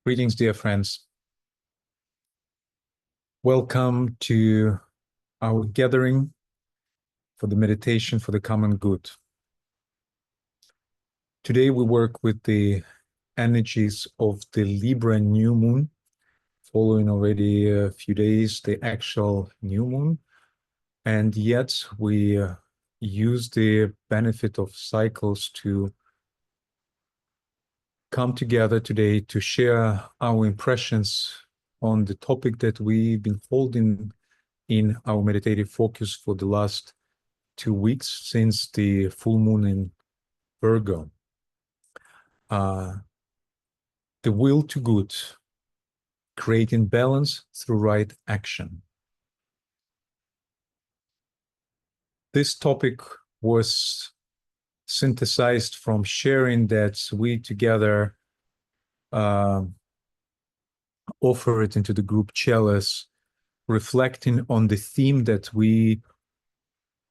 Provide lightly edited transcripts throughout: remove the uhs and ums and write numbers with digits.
Greetings, dear friends. Welcome to our gathering for the meditation for the common good. Today we work with the energies of the Libra new moon, following already a few days the actual new moon, and yet we use the benefit of cycles to come together today to share our impressions on the topic that we've been holding in our meditative focus for the last 2 weeks since the full moon in Virgo. The will to good, creating balance through right action. This topic was synthesized from sharing that we together offer it into the group Chalice, reflecting on the theme that we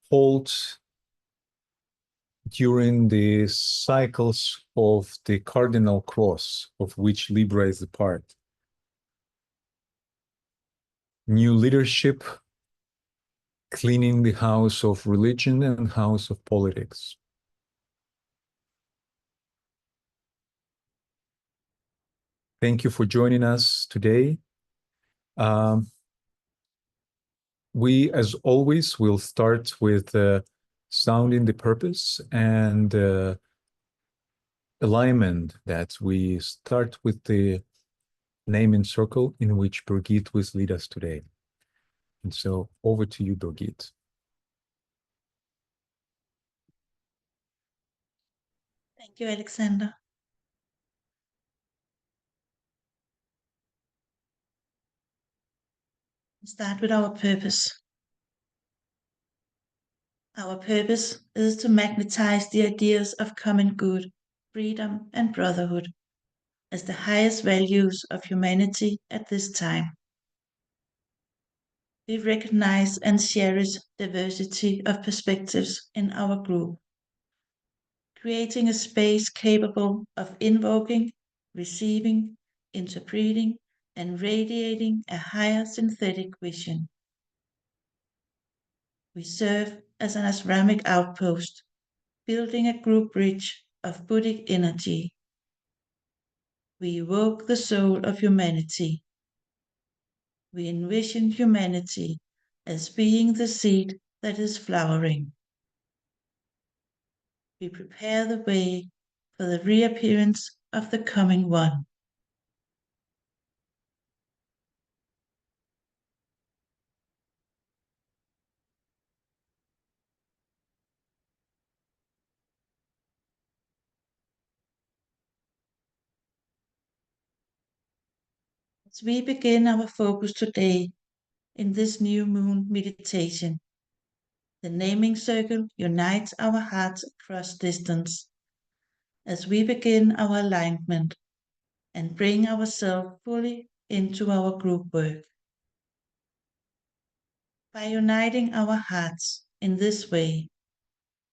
hold during the cycles of the cardinal cross, of which Libra is a part. New leadership, cleaning the house of religion and house of politics. Thank you for joining us today. We, as always, will start with sounding the purpose and alignment, that we start with the naming circle in which Birgit will lead us today. And so over to you, Birgit. Thank you, Alexander. Start with our purpose. Our purpose is to magnetize the ideas of common good, freedom, and brotherhood as the highest values of humanity at this time. We recognize and cherish diversity of perspectives in our group, creating a space capable of invoking, receiving, interpreting, and radiating a higher synthetic vision. We serve as an asramic outpost, building a group bridge of Buddhic energy. We evoke the soul of humanity. We envision humanity as being the seed that is flowering. We prepare the way for the reappearance of the coming one. As we begin our focus today in this new moon meditation, the naming circle unites our hearts across distance as we begin our alignment and bring ourselves fully into our group work. By uniting our hearts in this way,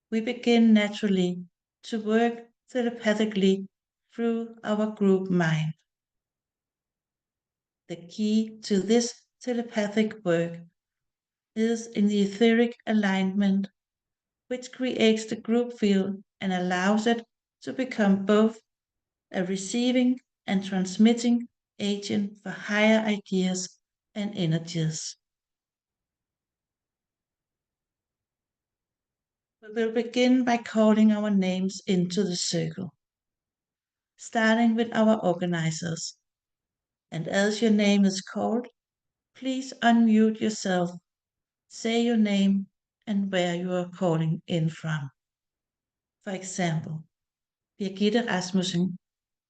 we begin naturally to work telepathically through our group mind. The key to this telepathic work is in the etheric alignment, which creates the group field and allows it to become both a receiving and transmitting agent for higher ideas and energies. We will begin by calling our names into the circle, starting with our organizers. And as your name is called, please unmute yourself, say your name and where you are calling in from. For example, Birgitte Rasmussen,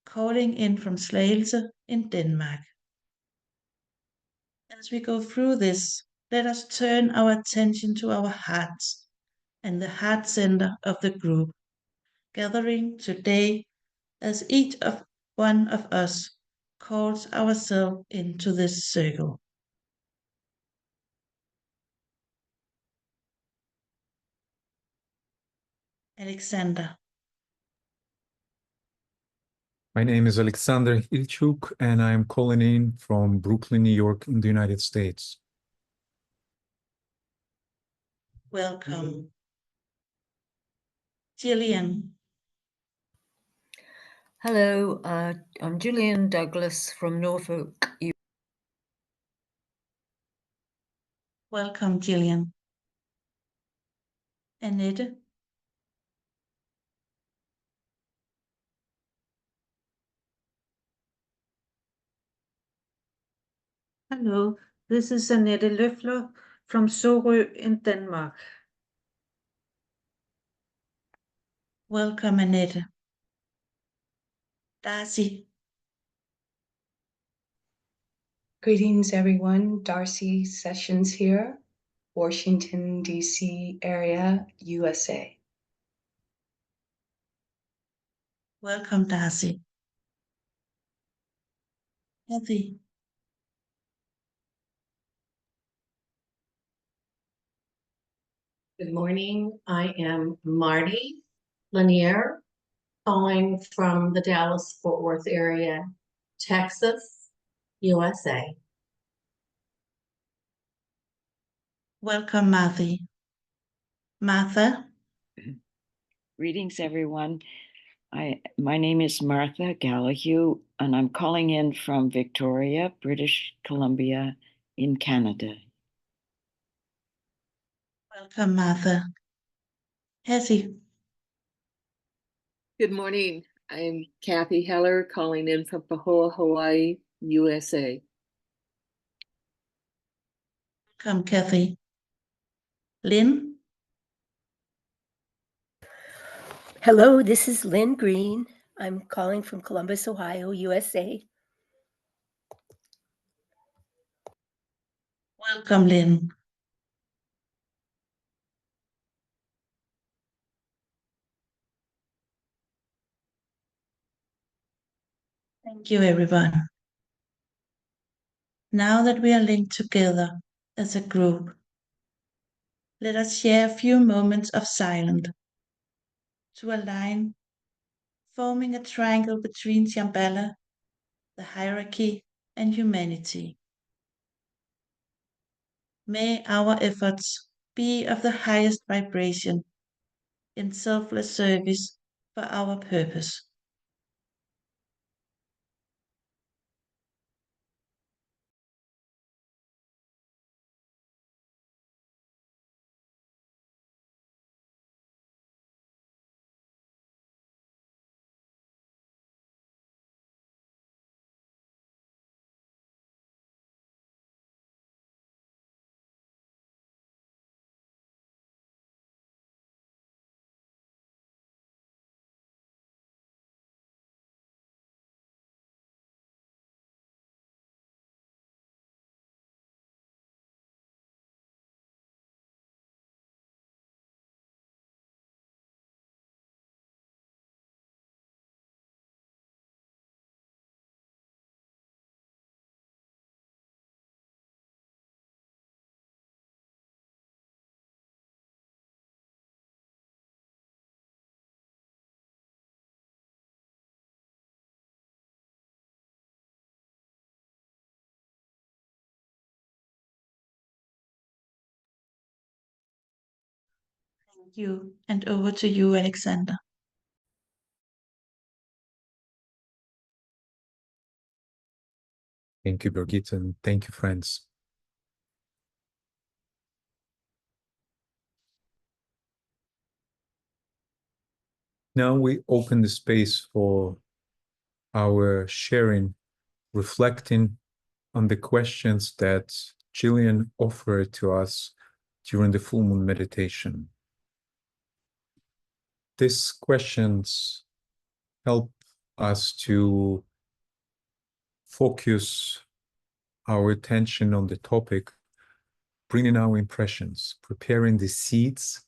calling in from Slagelse in Denmark. As we go through this, let us turn our attention to our hearts and the heart center of the group, gathering today as each of one of us calls ourselves into this circle. Alexander. My name is Alexander Ilchuk, and I'm calling in from Brooklyn, New York, in the United States. Welcome. Jillian. Hello, I'm Julian Douglas from Norfolk. Welcome, Jillian. Annette. Hello, this is Annette Løfler from Sorø in Denmark. Welcome, Annette. Darcy. Greetings, everyone. Darcy Sessions here, Washington, D.C. area, USA. Welcome, Darcy. Kathy. Good morning. I am Marty Lanier, calling from the Dallas-Fort Worth area, Texas, USA. Welcome, Martha. Greetings, everyone. My name is Martha Gallahue, and I'm calling in from Victoria, British Columbia, in Canada. Welcome, Martha. Hetty. Good morning. I'm Kathy Heller calling in from Pahoa, Hawaii, USA. Welcome, Kathy. Lynn. Hello, this is Lynn Green. I'm calling from Columbus, Ohio, USA. Welcome, Lynn. Thank you, everyone. Now that we are linked together as a group, let us share a few moments of silence to align, forming a triangle between Shambhala, the hierarchy, and humanity. May our efforts be of the highest vibration in selfless service for our purpose. Thank you, and over to you, Alexander. Thank you, Birgit, and thank you, friends. Now we open the space for our sharing, reflecting on the questions that Jillian offered to us during the full moon meditation. These questions help us to focus our attention on the topic, bringing our impressions, preparing the seeds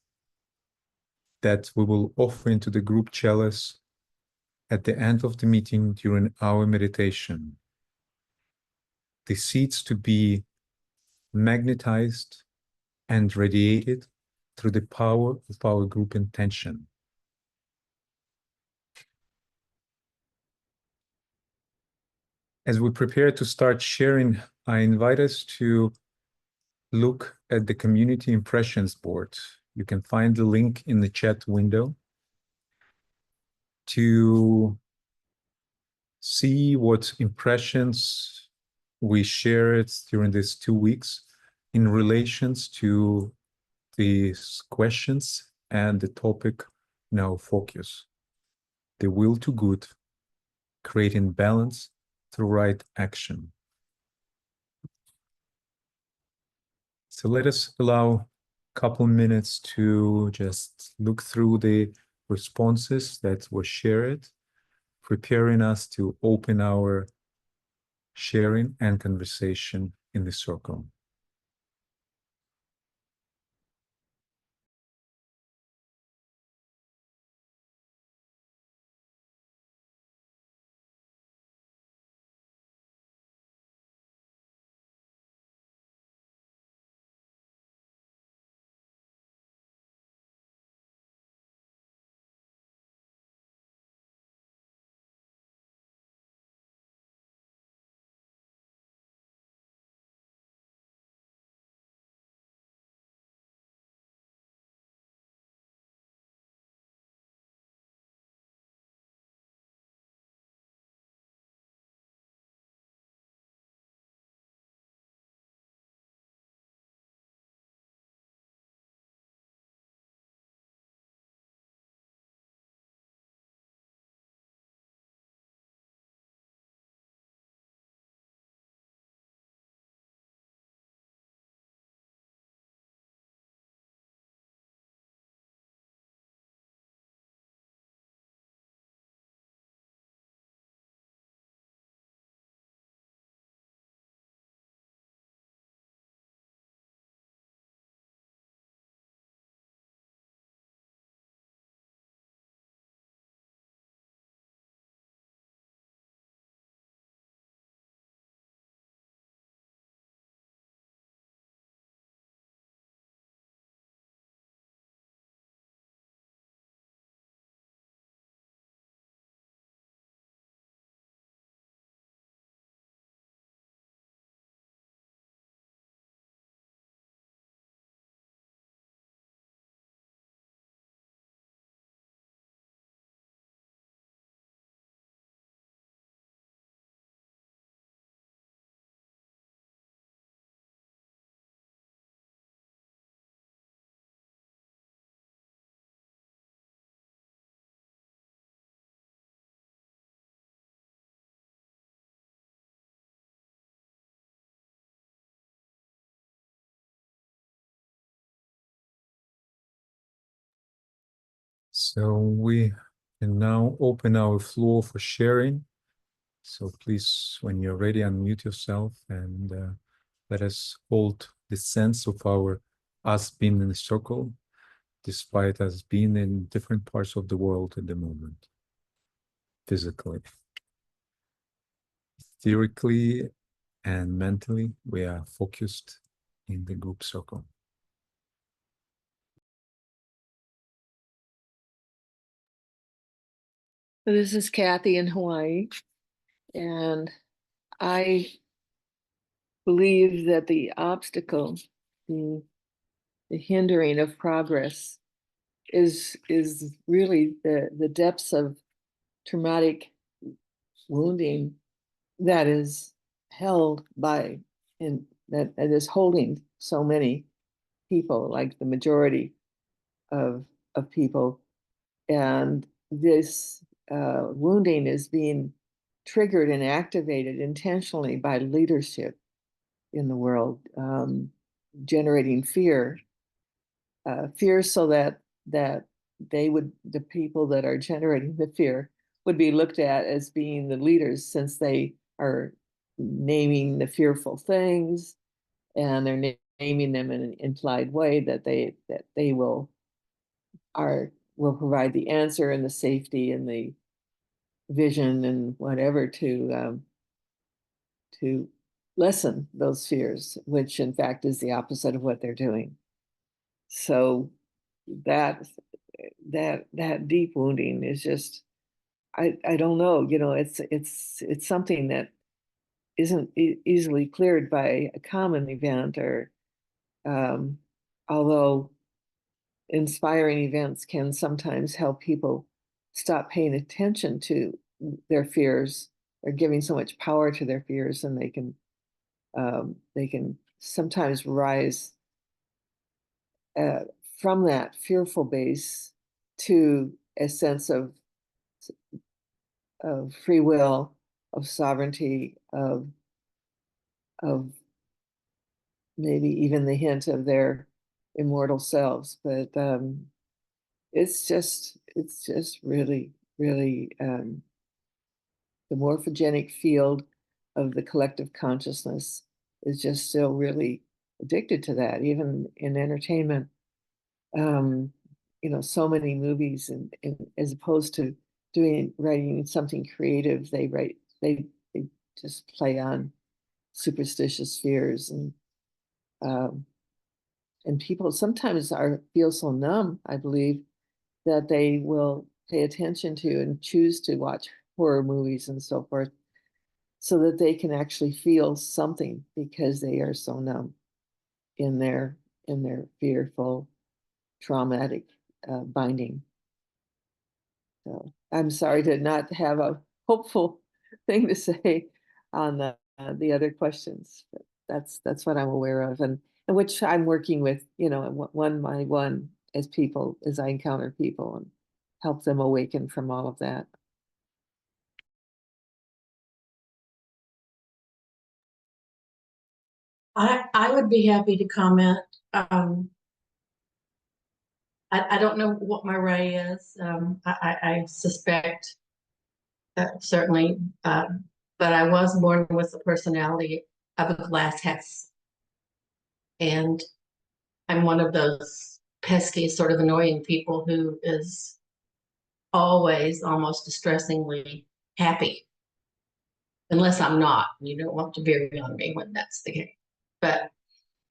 that we will offer into the group chalice at the end of the meeting during our meditation. The seeds to be magnetized and radiated through the power of our group intention. As we prepare to start sharing, I invite us to look at the community impressions board. You can find the link in the chat window to see what impressions we shared during these 2 weeks in relations to these questions and the topic now focus. The will to good, creating balance through right action. So let us allow a couple minutes to just look through the responses that were shared, preparing us to open our sharing and conversation in the circle. So we can now open our floor for sharing. So please, when you're ready, unmute yourself and let us hold the sense of us being in the circle, despite us being in different parts of the world at the moment, physically. Theoretically and mentally, we are focused in the group circle. This is Kathy in Hawaii, and I believe that the obstacle, the hindering of progress is really the depths of traumatic wounding that is held by and that is holding so many people, like the majority of people. And this wounding is being triggered and activated intentionally by leadership in the world, generating fear so that the people that are generating the fear would be looked at as being the leaders, since they are naming the fearful things, and they're naming them in an implied way that they will provide the answer and the safety and the vision and whatever to lessen those fears, which in fact is the opposite of what they're doing. So that deep wounding is just, I don't know, it's something that isn't easily cleared by a common event, or although inspiring events can sometimes help people stop paying attention to their fears, or giving so much power to their fears, and they can sometimes rise from that fearful base to a sense of free will, of sovereignty, of maybe even the hint of their immortal selves. But it's just really, really the morphogenic field of the collective consciousness is just still really addicted to that, even in entertainment. So many movies, and as opposed to writing something creative, they just play on superstitious fears, and people sometimes feel so numb, I believe, that they will pay attention to and choose to watch horror movies and so forth, so that they can actually feel something, because they are so numb in their fearful, traumatic binding. So I'm sorry to not have a hopeful thing to say on the other questions, but that's what I'm aware of, and which I'm working with, one by one, as I encounter people, and help them awaken from all of that. I would be happy to comment. I don't know what my ray is. I suspect certainly, but I was born with the personality of a glass house. And I'm one of those pesky, sort of annoying people who is always almost distressingly happy. Unless I'm not. You don't want to vary on me when that's the case. But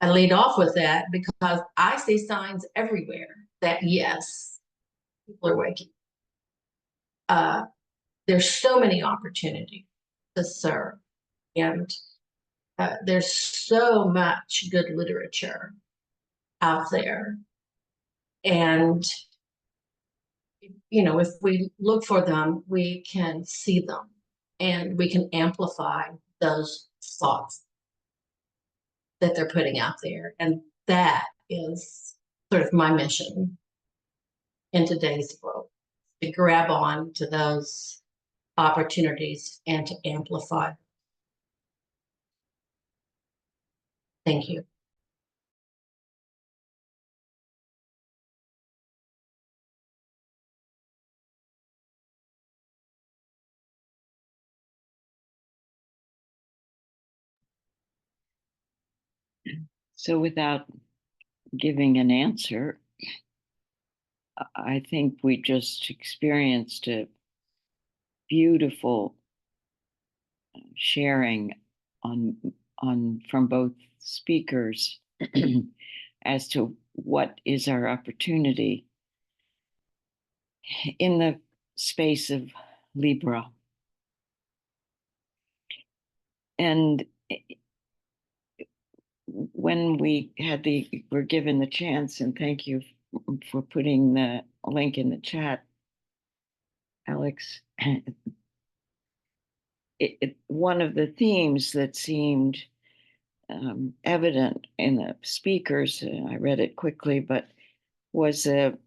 I lead off with that because I see signs everywhere that yes, people are waking. There's so many opportunities to serve, and there's so much good literature out there. And if we look for them, we can see them, and we can amplify those thoughts that they're putting out there. And that is sort of my mission in today's world, to grab on to those opportunities and to amplify. Thank you. So without giving an answer, I think we just experienced a beautiful sharing from both speakers as to what is our opportunity in the space of Libra. And when we're given the chance, and thank you for putting the link in the chat, Alex, one of the themes that seemed evident in the speakers, I read it quickly, but was the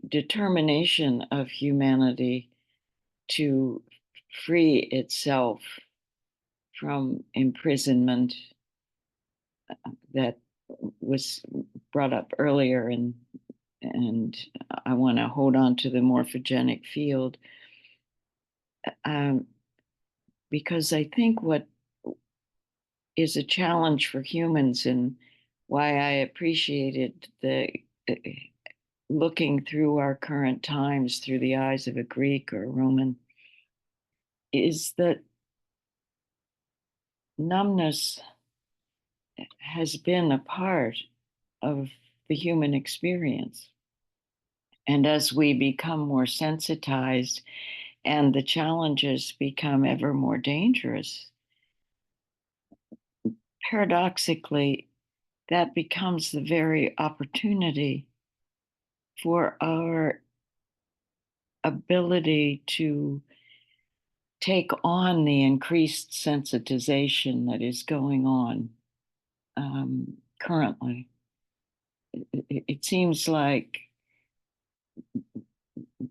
determination of humanity to free itself from imprisonment that was brought up earlier, and I want to hold on to the morphogenic field, because I think what is a challenge for humans, and why I appreciated the looking through our current times through the eyes of a Greek or a Roman, is that numbness has been a part of the human experience. And as we become more sensitized and the challenges become ever more dangerous, paradoxically, that becomes the very opportunity for our ability to take on the increased sensitization that is going on currently. It seems like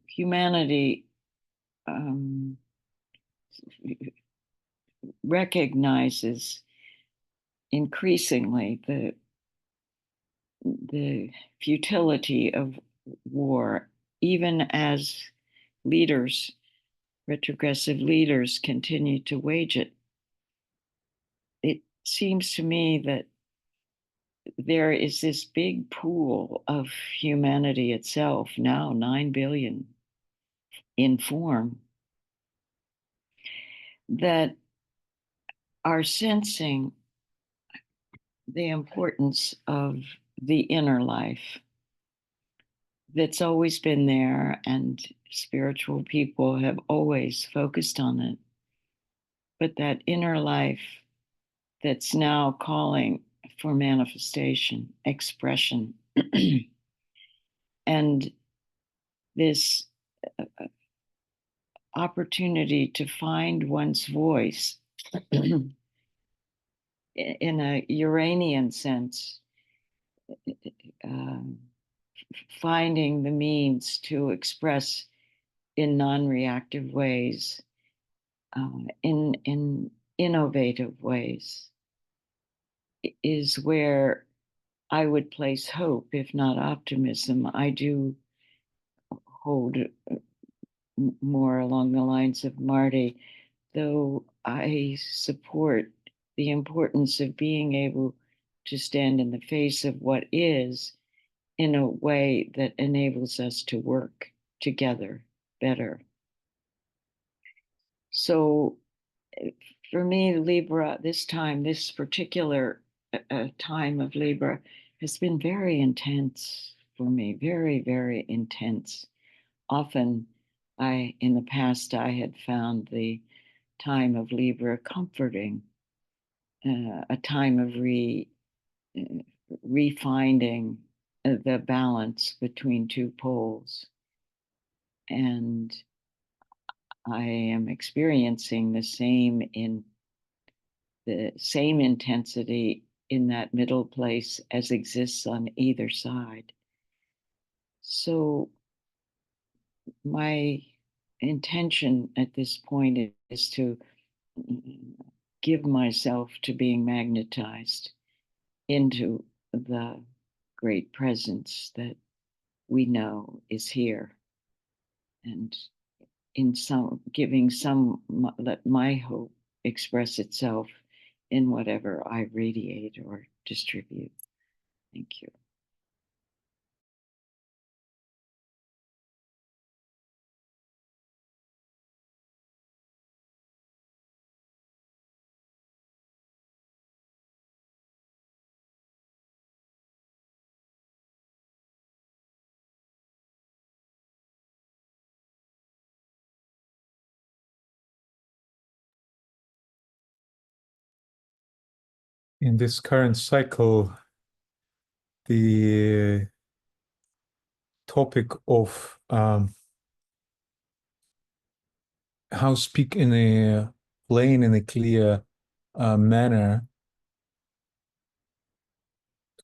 humanity recognizes increasingly the futility of war, even as leaders, retrogressive leaders, continue to wage it. It seems to me that there is this big pool of humanity itself, now 9 billion in form, that are sensing the importance of the inner life that's always been there, and spiritual people have always focused on it. But that inner life that's now calling for manifestation, expression, and this opportunity to find one's voice in a Uranian sense, finding the means to express in non-reactive ways, in innovative ways, is where I would place hope, if not optimism. I do hold more along the lines of Marty, though I support the importance of being able to stand in the face of what is in a way that enables us to work together better. So for me, Libra, this particular time of Libra has been very intense for me, very, very intense. Often in the past, I had found the time of Libra comforting, a time of refinding the balance between two poles. And I am experiencing the same intensity in that middle place as exists on either side. So my intention at this point is to give myself to being magnetized into the great presence that we know is here, and let my hope express itself in whatever I radiate or distribute. Thank you. In this current cycle, the topic of how speak in a plain and a clear manner,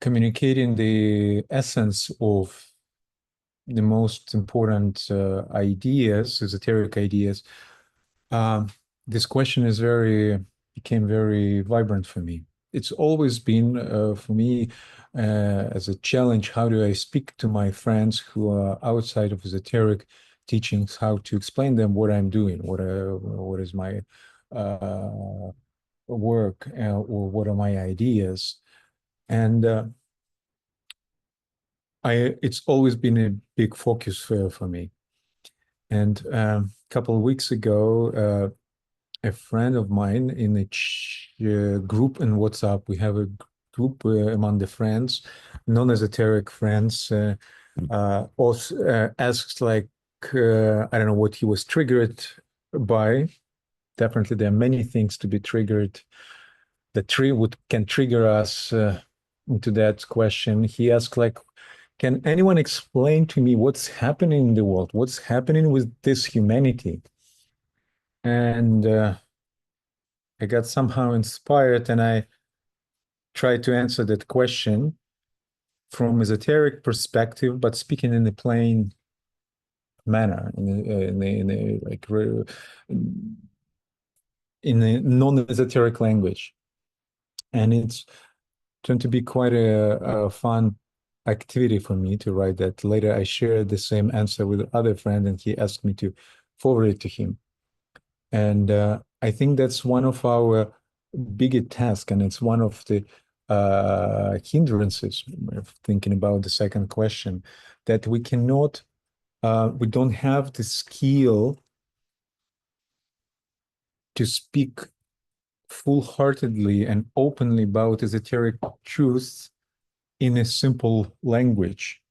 communicating the essence of the most important ideas, esoteric ideas. This question became very vibrant for me. It's always been for me as a challenge. How do I speak to my friends who are outside of esoteric teachings? How to explain them what I'm doing, what is my work, or what are my ideas? And it's always been a big focus for me. And a couple of weeks ago, a friend of mine in a group in WhatsApp, we have a group among the friends, non-esoteric friends, also asks like, I don't know what he was triggered by. Definitely, there are many things to be triggered that can trigger us into that question. He asked, like, can anyone explain to me what's happening in the world? What's happening with this humanity? And I got somehow inspired, and I tried to answer that question from esoteric perspective, but speaking in a plain manner, in a non-esoteric language. And it's turned to be quite a fun activity for me to write that. Later, I shared the same answer with another friend, and he asked me to forward it to him. And I think that's one of our biggest tasks, and it's one of the hindrances of thinking about the second question, that we cannot, we don't have the skill to speak full-heartedly and openly about esoteric truths in a simple language,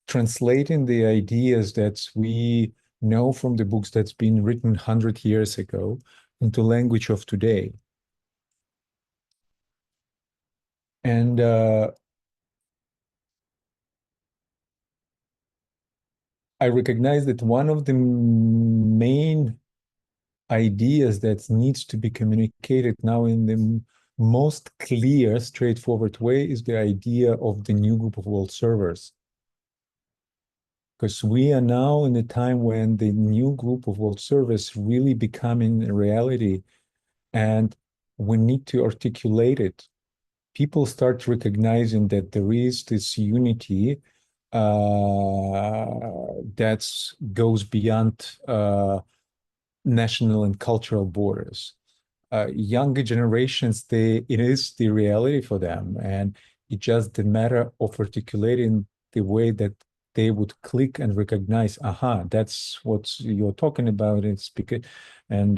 translating the ideas that we know from the books that's been written 100 years ago into language of today. And I recognize that one of the main ideas that needs to be communicated now in the most clear, straightforward way is the idea of the new group of world servers. Because we are now in a time when the new group of world servers really becoming a reality, and we need to articulate it. People start recognizing that there is this unity that goes beyond national and cultural borders. Younger generations, it is the reality for them, and it's just a matter of articulating the way that they would click and recognize, aha, that's what you're talking about. It's because, and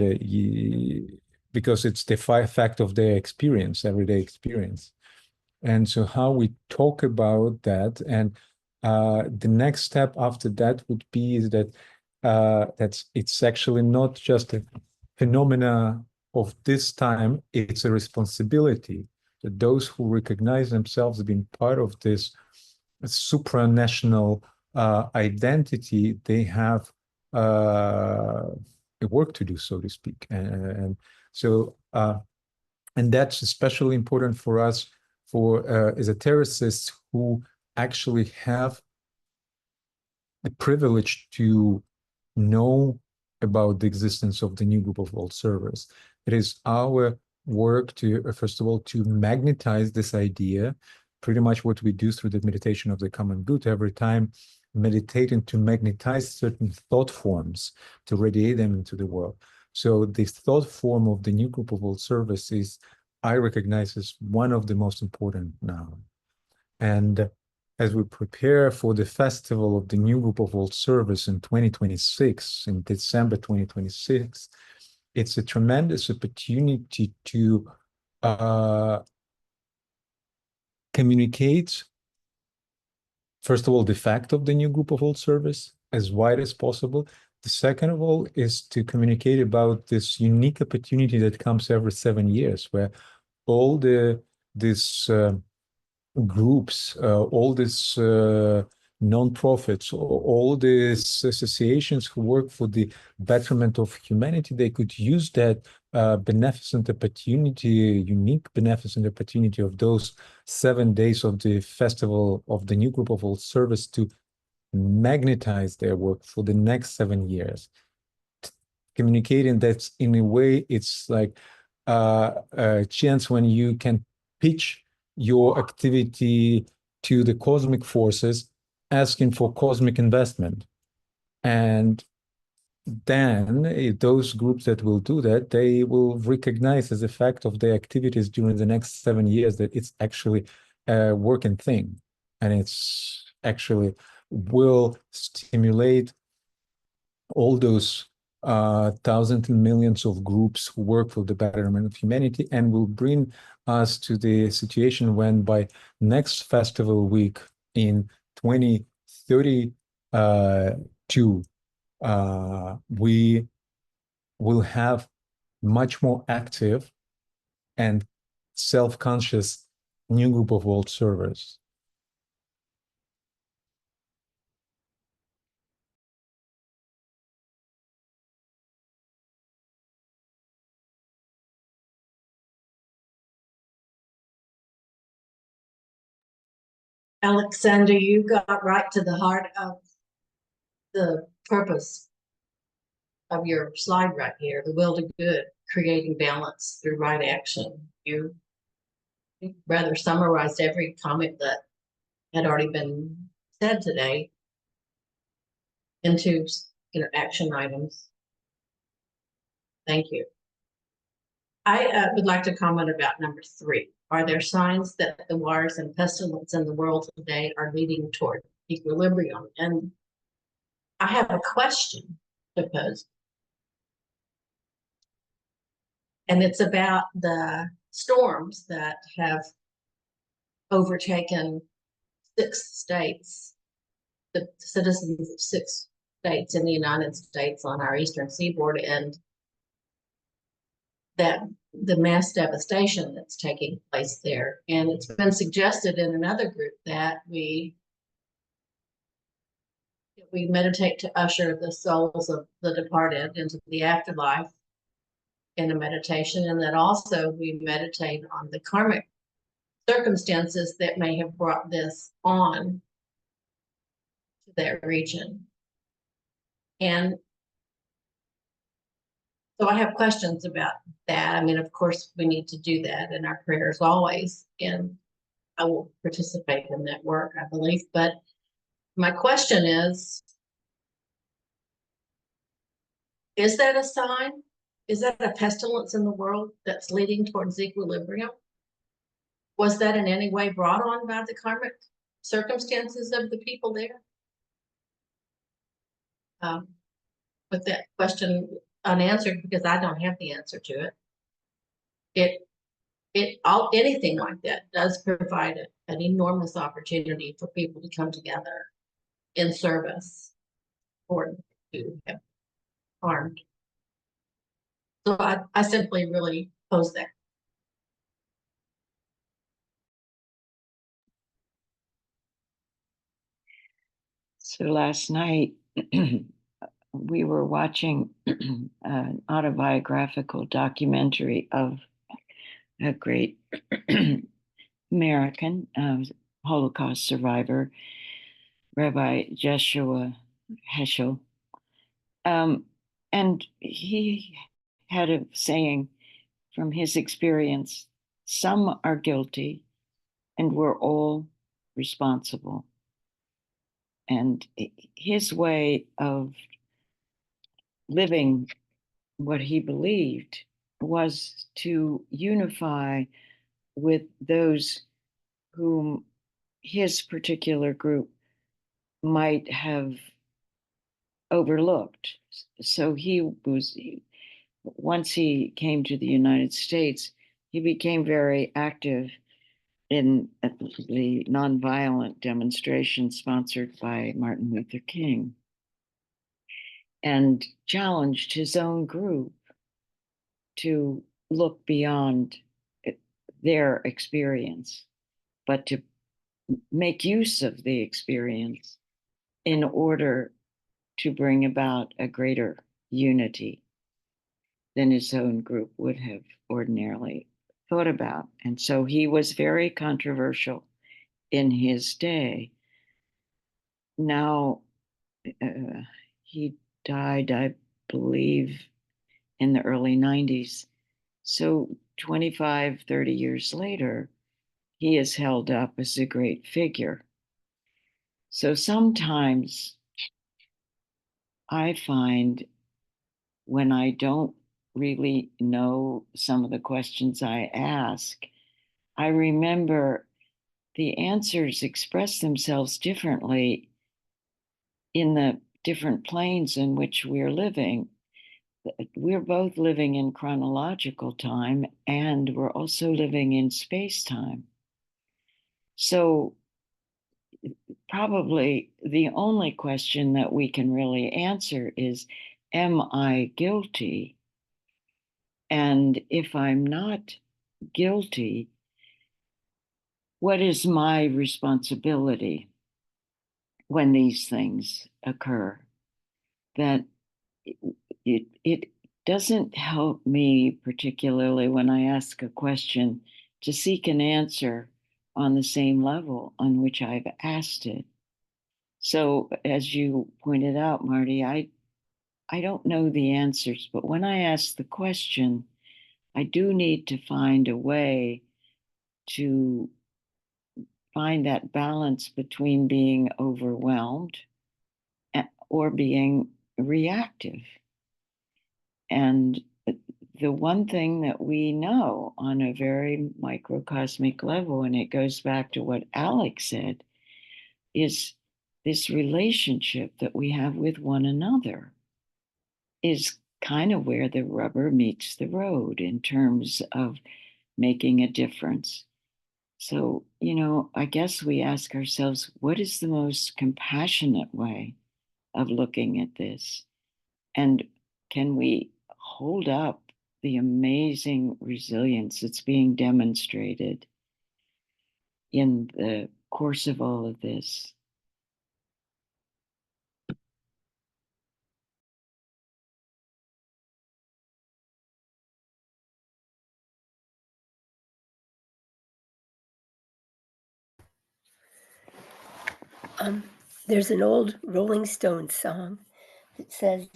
because it's the fact of their experience, everyday experience. And so how we talk about that, and the next step after that would be is that it's actually not just a phenomena of this time, it's a responsibility that those who recognize themselves as being part of this supranational identity, they have a work to do, so to speak. And so, and that's especially important for us, for esotericists who actually have the privilege to know about the existence of the new group of world servers. It is our work to, first of all, to magnetize this idea, pretty much what we do through the meditation of the common good every time, meditating to magnetize certain thought forms, to radiate them into the world. So the thought form of the new group of world servers is, I recognize, as one of the most important now. And as we prepare for the festival of the new group of world service in 2026, in December 2026, it's a tremendous opportunity to communicate, first of all, the fact of the new group of world service as wide as possible. The second of all is to communicate about this unique opportunity that comes every 7 years, where all these groups, all these non-profits, all these associations who work for the betterment of humanity, they could use that beneficent opportunity, unique beneficent opportunity of those 7 days of the festival of the new group of world service to magnetize their work for the next 7 years. Communicating that in a way, it's like a chance when you can pitch your activity to the cosmic forces, asking for cosmic investment. And then those groups that will do that, they will recognize as a fact of their activities during the next 7 years that it's actually a working thing. And it's actually will stimulate all those thousands and millions of groups who work for the betterment of humanity, and will bring us to the situation when by next festival week in 2032, Two, we will have much more active and self-conscious new group of world servers. Alexander, you got right to the heart of the purpose of your slide right here, the will to good, creating balance through right action. You rather summarized every comment that had already been said today into action items. Thank you. I would like to comment about number 3. Are there signs that the wars and pestilence in the world today are leading toward equilibrium? And I have a question to pose. And it's about the storms that have overtaken 6 states, the citizens of 6 states in the United States on our eastern seaboard, and that the mass devastation that's taking place there. And it's been suggested in another group that we meditate to usher the souls of the departed into the afterlife in a meditation, and that also we meditate on the karmic circumstances that may have brought this on to that region. And so I have questions about that. I mean, of course, we need to do that in our prayers always, and I will participate in that work, I believe. But my question is that a sign? Is that a pestilence in the world that's leading towards equilibrium? Was that in any way brought on by the karmic circumstances of the people there? With that question unanswered, because I don't have the answer to it. Anything like that does provide an enormous opportunity for people to come together in service or to have harmed. So I simply really pose that. So last night, we were watching an autobiographical documentary of a great American Holocaust survivor, Rabbi Joshua Heschel. And he had a saying from his experience: some are guilty and we're all responsible. And his way of living what he believed was to unify with those whom his particular group might have overlooked. So once he came to the United States, he became very active in the nonviolent demonstration sponsored by Martin Luther King, and challenged his own group to look beyond their experience, but to make use of the experience in order to bring about a greater unity than his own group would have ordinarily thought about. And so he was very controversial in his day. Now, he died, I believe, in the early 90s. So 25, 30 years later, he is held up as a great figure. So sometimes I find when I don't really know some of the questions I ask, I remember the answers express themselves differently in the different planes in which we're living. We're both living in chronological time, and we're also living in space-time. So probably the only question that we can really answer is, am I guilty? And if I'm not guilty, what is my responsibility when these things occur? That it doesn't help me particularly when I ask a question to seek an answer on the same level on which I've asked it. So as you pointed out, Marty, I don't know the answers, but when I ask the question, I do need to find a way to find that balance between being overwhelmed or being reactive. And the one thing that we know on a very microcosmic level, and it goes back to what Alex said, is this relationship that we have with one another is kind of where the rubber meets the road in terms of making a difference. So, I guess we ask ourselves, what is the most compassionate way of looking at this? And can we hold up the amazing resilience that's being demonstrated in the course of all of this? There's an old Rolling Stones song that says,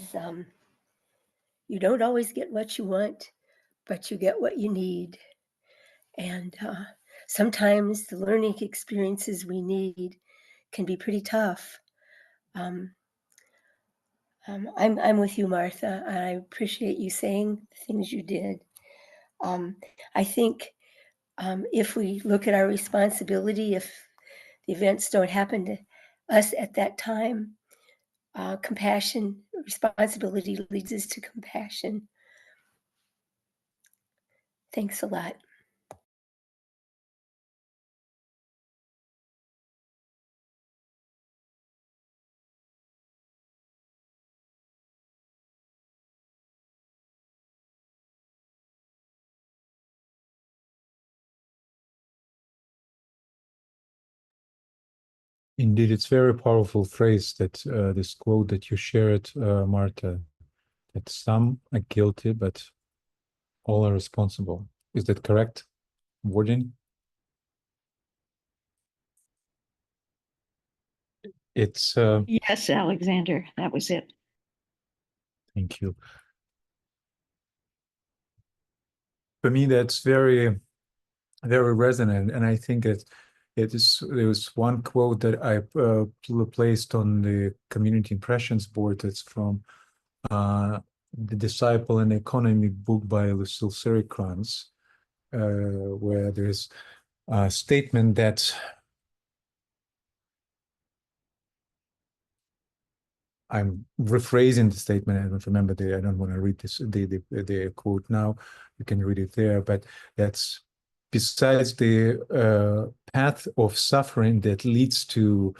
you don't always get what you want, but you get what you need. And sometimes the learning experiences we need can be pretty tough. I'm with you, Martha. I appreciate you saying the things you did. I think if we look at our responsibility, if the events don't happen to us at that time, compassion, responsibility leads us to compassion. Thanks a lot. Indeed, it's very powerful phrase that this quote that you shared, Marta, that some are guilty, but all are responsible. Is that correct wording? It's Yes, Alexander, that was it. thank you. For me, that's very, very resonant, and I think there was one quote that I placed on the community impressions board. That's from the Disciple and Economy book by Lucille Serikranz, where there's a statement that I'm rephrasing the statement. I don't remember I don't want to read the quote now. You can read it there, but that's besides the path of suffering that leads to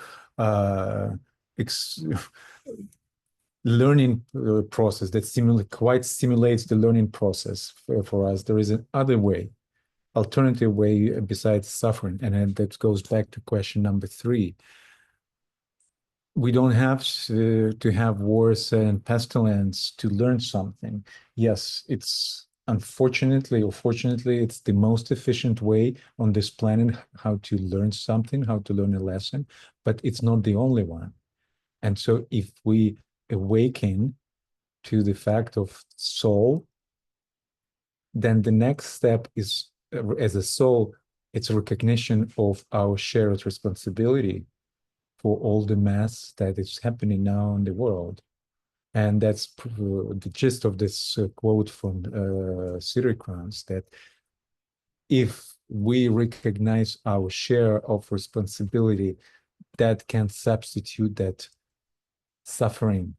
learning process that quite stimulates the learning process for us. There is another way, alternative way besides suffering, and that goes back to question number 3. We don't have to have wars and pestilence to learn something. Yes, it's unfortunately or fortunately, it's the most efficient way on this planet how to learn something, how to learn a lesson, but it's not the only one. And so if we awaken to the fact of soul, then the next step is, as a soul, it's a recognition of our shared responsibility for all the mess that is happening now in the world. And that's the gist of this quote from Sirikranz, that if we recognize our share of responsibility, that can substitute that suffering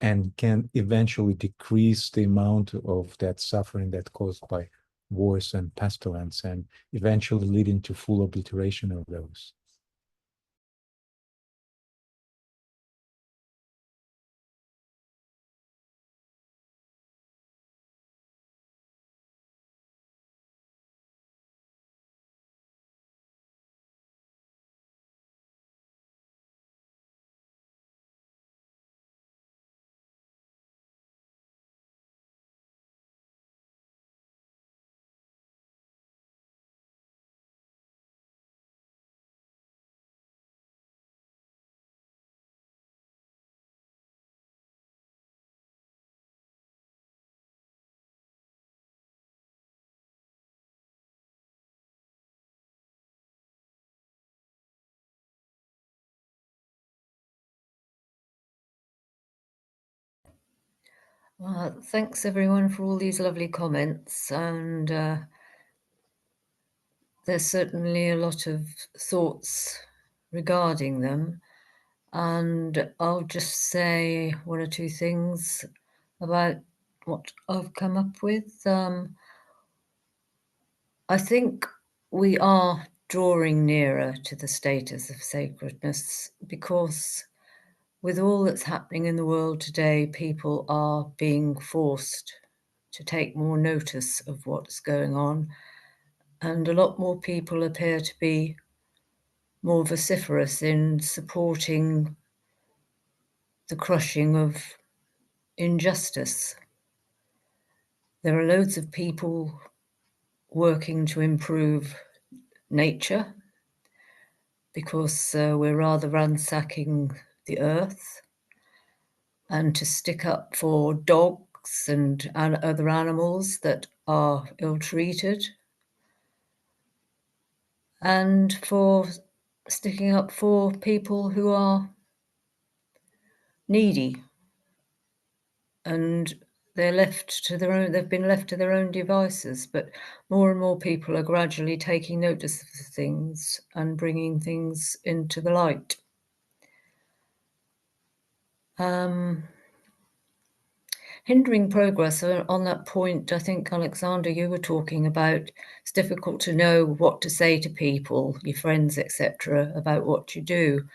and can eventually decrease the amount of that suffering that's caused by wars and pestilence, and eventually leading to full obliteration of those. Thanks everyone for all these lovely comments, and there's certainly a lot of thoughts regarding them. And I'll just say one or two things about what I've come up with. I think we are drawing nearer to the status of sacredness because with all that's happening in the world today, people are being forced to take more notice of what's going on. And a lot more people appear to be more vociferous in supporting the crushing of injustice. There are loads of people working to improve nature because we're rather ransacking the earth, and to stick up for dogs and other animals that are ill-treated, and for sticking up for people who are needy and they've been left to their own devices. But more and more people are gradually taking notice of the things and bringing things into the light. Hindering progress, on that point, I think, Alexander, you were talking about it's difficult to know what to say to people, your friends, etc., about what you do,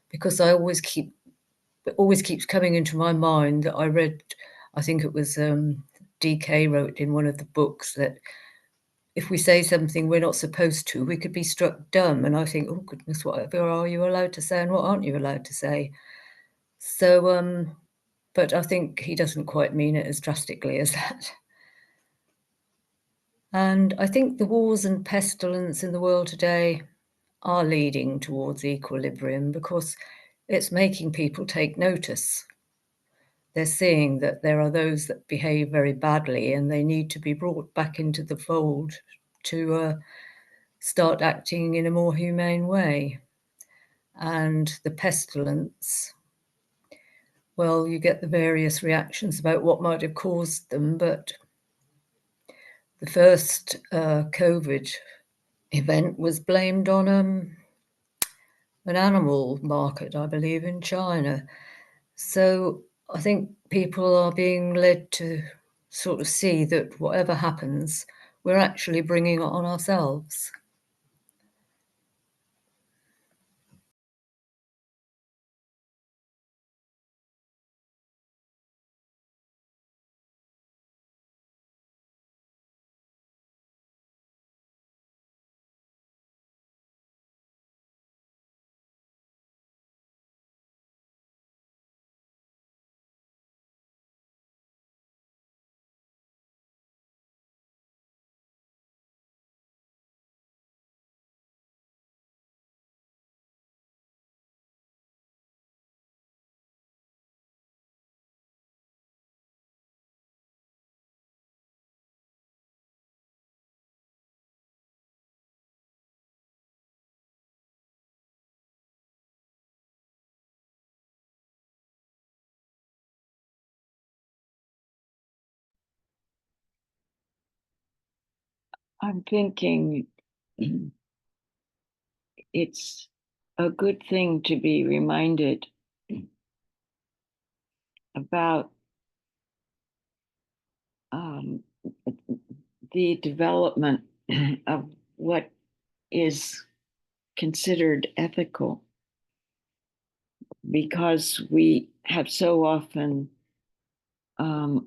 because it always keeps coming into my mind that I read, I think it was DK wrote in one of the books that if we say something we're not supposed to, we could be struck dumb. And I think, oh goodness, whatever are you allowed to say and what aren't you allowed to say? So, but I think he doesn't quite mean it as drastically as that. And I think the wars and pestilence in the world today are leading towards equilibrium because it's making people take notice. They're seeing that there are those that behave very badly and they need to be brought back into the fold to start acting in a more humane way. And the pestilence, well, you get the various reactions about what might have caused them, but the first COVID event was blamed on an animal market, I believe, in China. So I think people are being led to sort of see that whatever happens, we're actually bringing it on ourselves. I'm thinking it's a good thing to be reminded about the development of what is considered ethical, because we have so often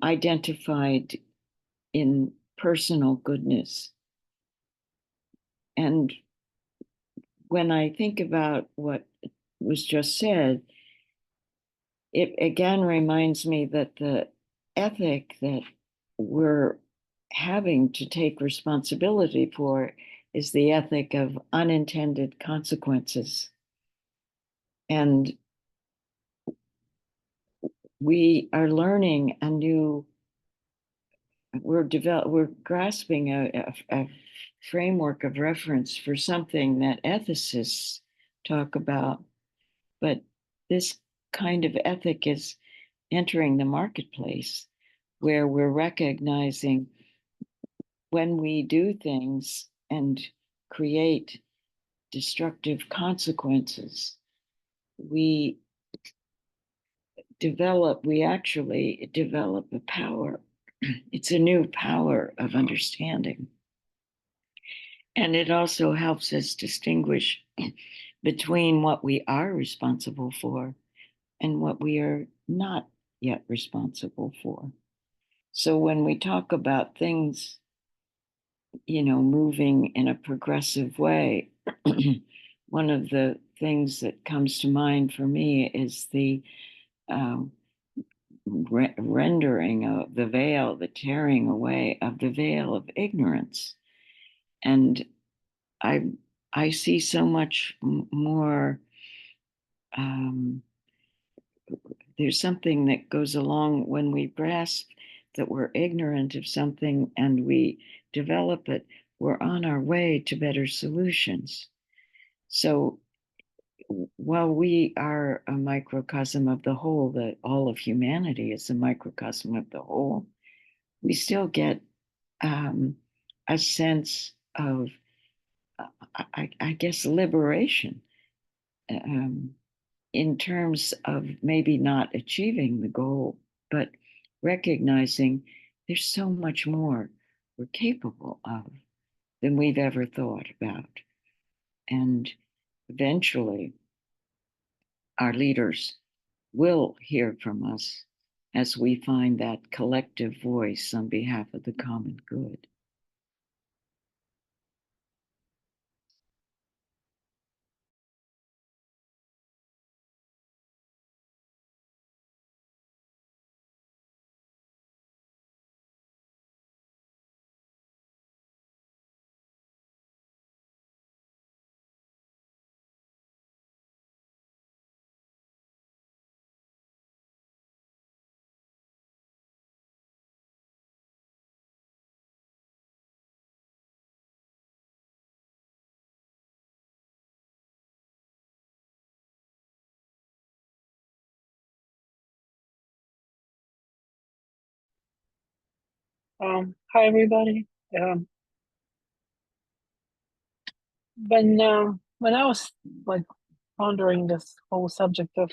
identified in personal goodness. And when I think about what was just said, it again reminds me that the ethic that we're having to take responsibility for is the ethic of unintended consequences. And we are learning a new, we're grasping a framework of reference for something that ethicists talk about, but this kind of ethic is entering the marketplace, where we're recognizing when we do things and create destructive consequences, we actually develop a power. It's a new power of understanding. And it also helps us distinguish between what we are responsible for and what we are not yet responsible for. So when we talk about things, moving in a progressive way, one of the things that comes to mind for me is the rendering of the veil, the tearing away of the veil of ignorance. And I see so much more. There's something that goes along when we grasp that we're ignorant of something and we develop it, we're on our way to better solutions. So while we are a microcosm of the whole, that all of humanity is a microcosm of the whole, we still get a sense of, I guess, liberation in terms of maybe not achieving the goal, but recognizing there's so much more we're capable of than we've ever thought about. And eventually, our leaders will hear from us as we find that collective voice on behalf of the common good. Hi everybody. When I was like pondering this whole subject of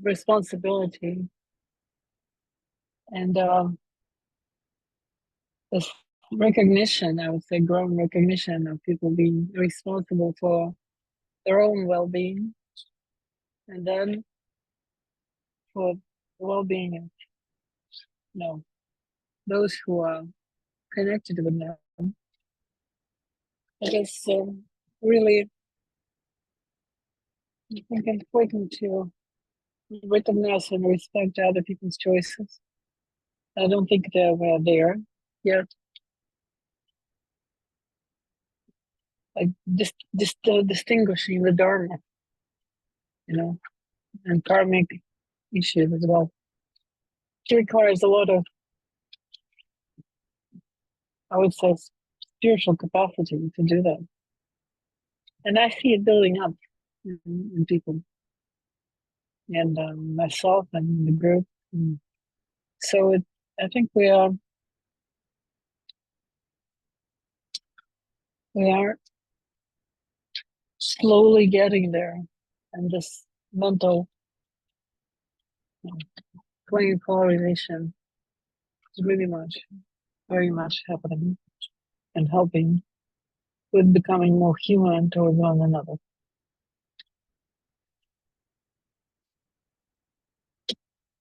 responsibility and this recognition, I would say growing recognition of people being responsible for their own well-being, and then for the well-being of those who are connected with them. I guess really, I think it's important to recognize and respect other people's choices. I don't think they were there yet. Like distinguishing the dharma, and karmic issues as well. It requires a lot of, I would say, spiritual capacity to do that. And I see it building up in people, and myself and the group. And so I think we are slowly getting there, and this mental claim polarization is really very much happening and helping with becoming more human towards one another.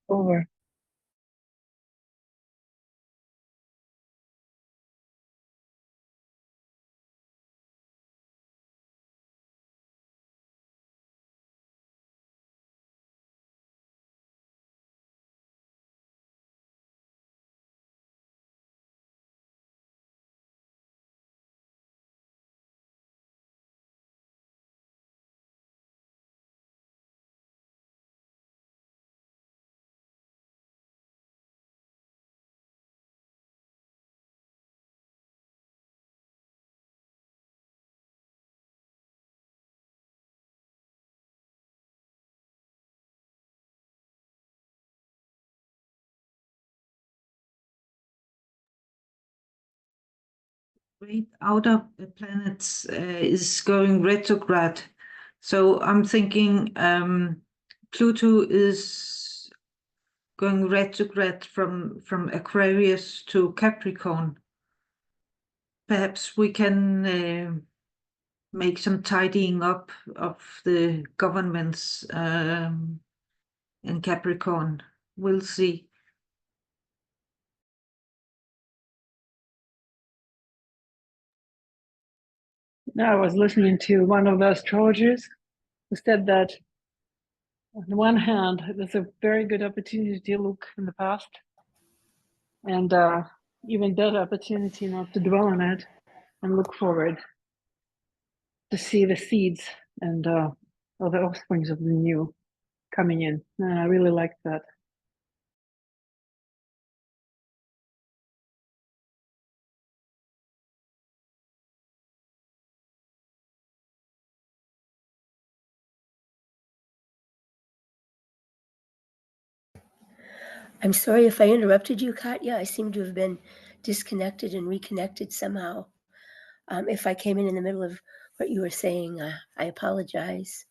Over. great outer planets is going retrograde. So I'm thinking Pluto is going retrograde from Aquarius to Capricorn. Perhaps we can make some tidying up of the governments in Capricorn. We'll see. Now, I was listening to one of the astrologers who said that on the one hand, there's a very good opportunity to look in the past, and even better opportunity not to dwell on it and look forward to see the seeds and or the offsprings of the new coming in. And I really liked that. I'm sorry if I interrupted you, Katya. I seem to have been disconnected and reconnected somehow. If I came in the middle of what you were saying, I apologize.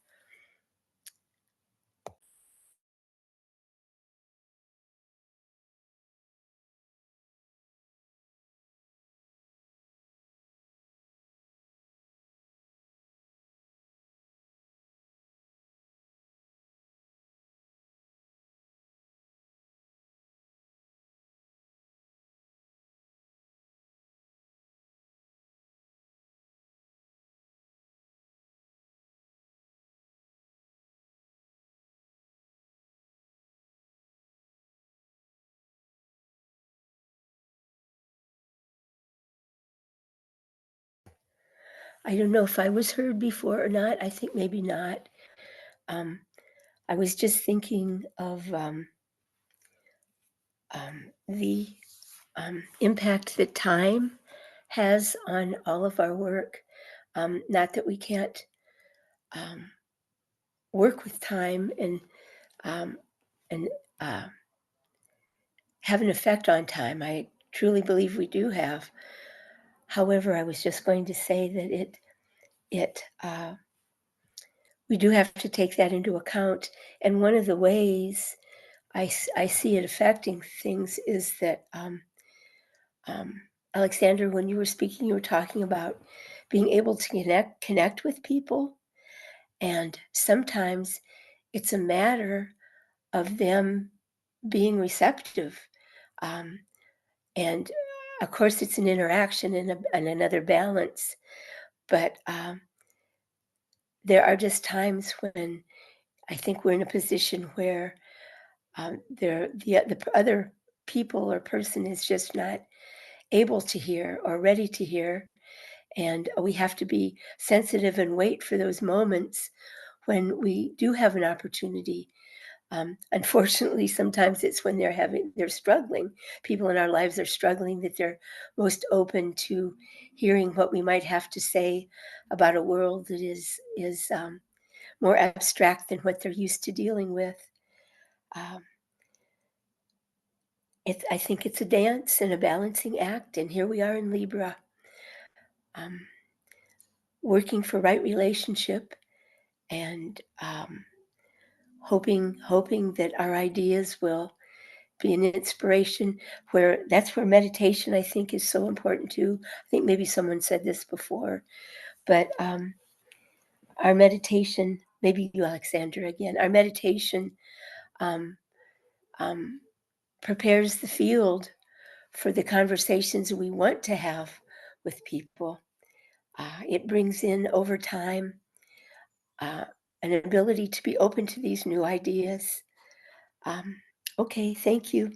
I don't know if I was heard before or not. I think maybe not. I was just thinking of the impact that time has on all of our work. Not that we can't work with time and have an effect on time. I truly believe we do have. However, I was just going to say that we do have to take that into account. And one of the ways I see it affecting things is that, Alexander, when you were speaking, you were talking about being able to connect with people. And sometimes it's a matter of them being receptive. And of course, it's an interaction and another balance. But there are just times when I think we're in a position where the other people or person is just not able to hear or ready to hear. And we have to be sensitive and wait for those moments when we do have an opportunity. Unfortunately, sometimes it's when they're struggling. People in our lives are struggling, that they're most open to hearing what we might have to say about a world that is more abstract than what they're used to dealing with. I think it's a dance and a balancing act, and here we are in Libra, working for right relationship and hoping that our ideas will be an inspiration. That's where meditation, I think, is so important too. I think maybe someone said this before, but our meditation, maybe you, Alexander, again, our meditation um, prepares the field for the conversations we want to have with people. It brings in over time an ability to be open to these new ideas. Okay, thank you.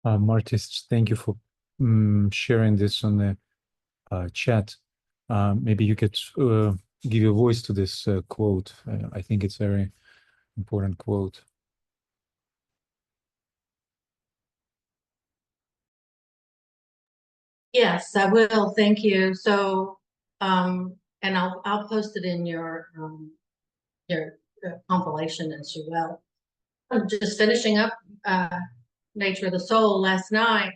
Martis, thank you for sharing this on the chat. Maybe you could give a voice to this quote. I think it's a very important quote. Yes, I will. Thank you. So, and I'll post it in your compilation as well. I'm just finishing up Nature of the Soul last night.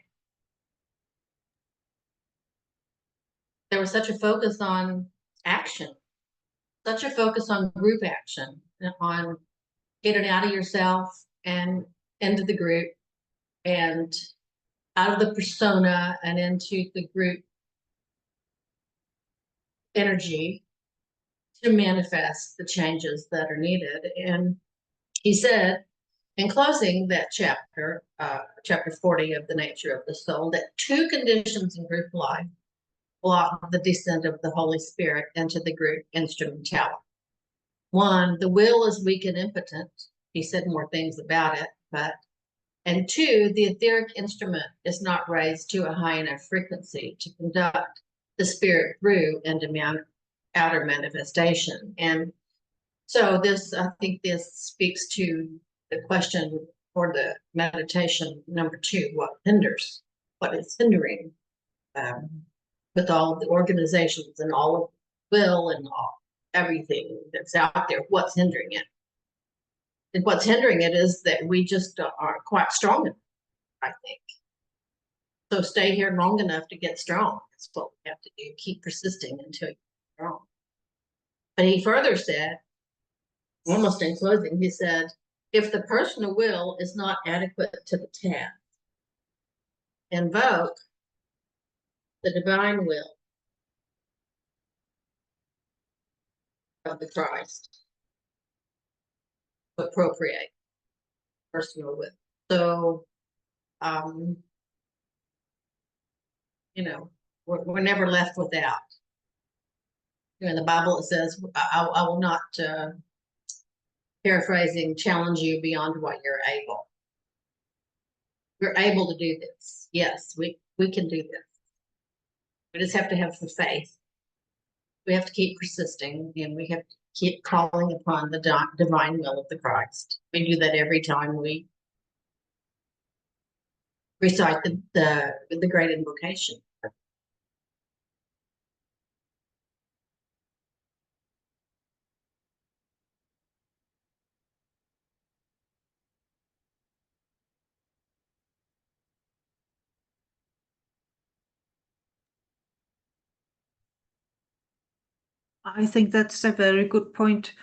There was such a focus on action, such a focus on group action, on getting out of yourself and into the group and out of the persona and into the group energy to manifest the changes that are needed. And he said, in closing that chapter, chapter 40 of the Nature of the Soul, that two conditions in group life block the descent of the Holy Spirit into the group instrumentality. One, the will is weak and impotent. He said more things about it, and two, the etheric instrument is not raised to a high enough frequency to conduct the spirit through into outer manifestation. And so this, I think this speaks to the question for the meditation number 2, what is hindering with all of the organizations and all of will and everything that's out there, what's hindering it? And what's hindering it is that we just aren't quite strong enough, I think. So stay here long enough to get strong. That's what we have to do, keep persisting until you're strong. But he further said, almost in closing, he said, if the personal will is not adequate to the task, invoke the divine will of the Christ to appropriate personal will. So, we're never left without. In the Bible, it says, I will not, paraphrasing, challenge you beyond what you're able. We're able to do this. Yes, we can do this. We just have to have the faith. We have to keep persisting, and we have to keep calling upon the divine will of the Christ. We do that every time we recite the great invocation. I think that's a very good point.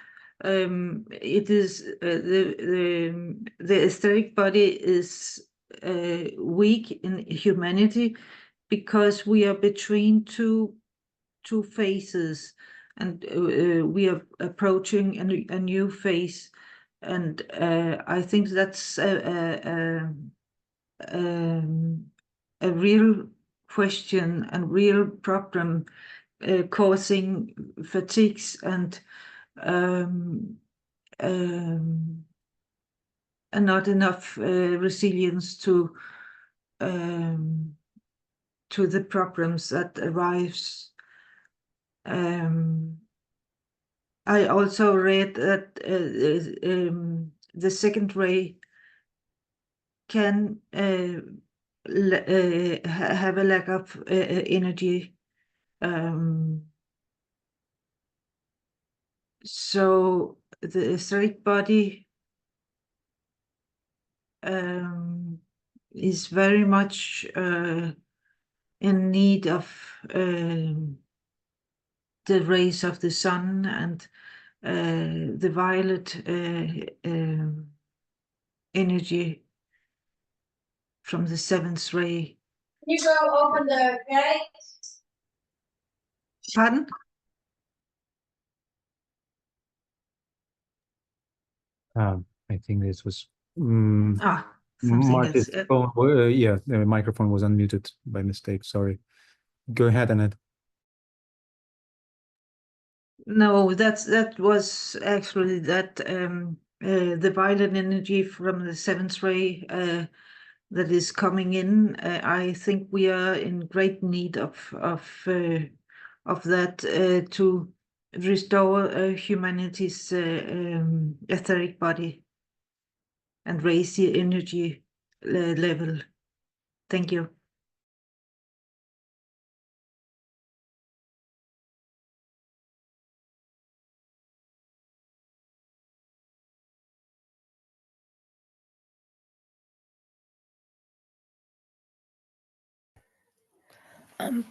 It is the etheric body is weak in humanity because we are between two phases, and we are approaching a new phase, and I think that's a real question and real problem, causing fatigues and not enough resilience to the problems that arrives. I also read that the second ray can have a lack of energy. So the etheric body is very much in need of the rays of the sun and the violet energy from the seventh ray. Can you go open the gate? Pardon? I think this was Something Martis' else. phone. Yeah, the microphone was unmuted by mistake. Sorry. Go ahead, Annette. No, that was actually that the violet energy from the seventh ray that is coming in. I think we are in great need of that to restore humanity's etheric body and raise the energy level. Thank you.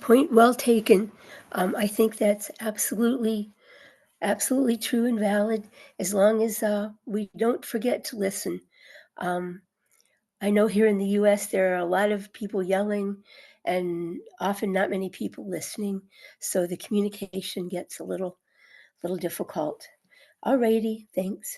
Point well taken. I think that's absolutely true and valid, as long as we don't forget to listen. I know here in the US there are a lot of people yelling and often not many people listening, so the communication gets a little difficult. Alrighty, thanks.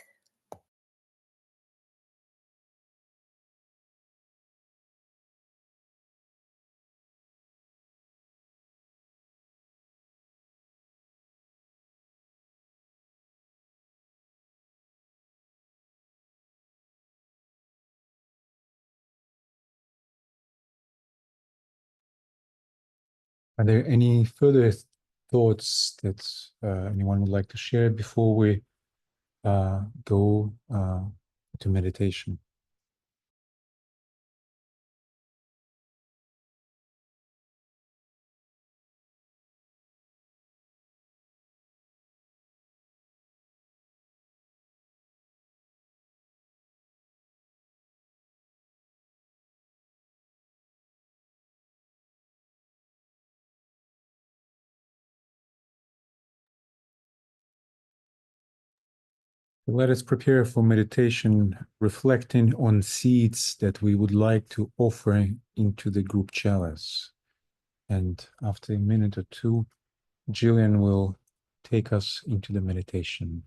Are there any further thoughts that anyone would like to share before we go to meditation? Let us prepare for meditation, reflecting on seeds that we would like to offer into the group chalice. And after a minute or two, Jillian will take us into the meditation.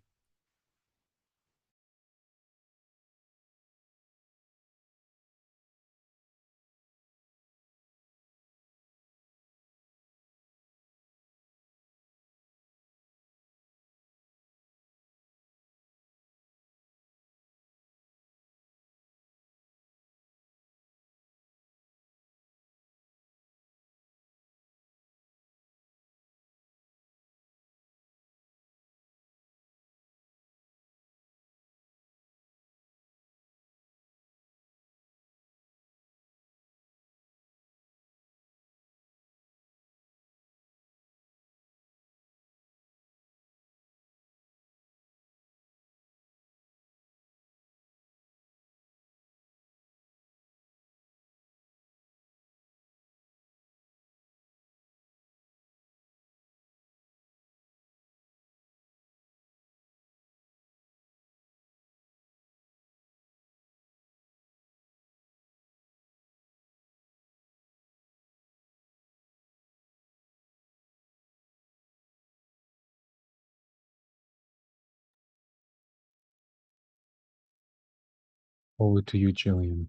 Over to you, Jillian.